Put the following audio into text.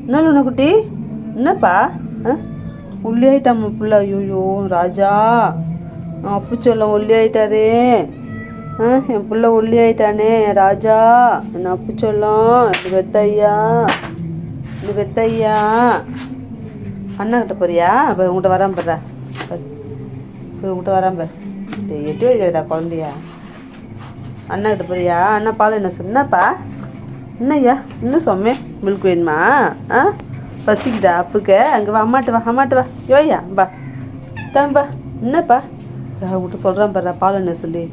என்ன லூனா குட்டி, என்னப்பா? ஒல்லி ஆயிட்டாமா புள்ள. ஐயோ ராஜா, அப்பு சொல்ல ஒல்லி ஆயிட்டாரே. என் புள்ள ஒல்லி ஆயிட்டானே ராஜா. என்ன அப்பு சொல்லும். இது வெத்தையா, இது வெத்தையா. அண்ணா கிட்ட போறியா? இப்போ உங்கள்கிட்ட வராம போடுறா, இப்போ உங்கள்கிட்ட வராம எட்டி வைக்கிறா குழந்தையா. அண்ணா கிட்ட போறியா? அண்ணா பால் என்ன சொன்னப்பா? என்னய்யா இன்னும் சொம்மே மில்க் வேணுமா? பசிக்குதா அப்புக்கு? அங்கே வா, அம்மாட்டு வா, அம்மாட்டு வா. யோய்யா பா தான்பா. என்னப்பா உங்கள்கிட்ட சொல்கிறான் பாரு பால் என்ன சொல்லி.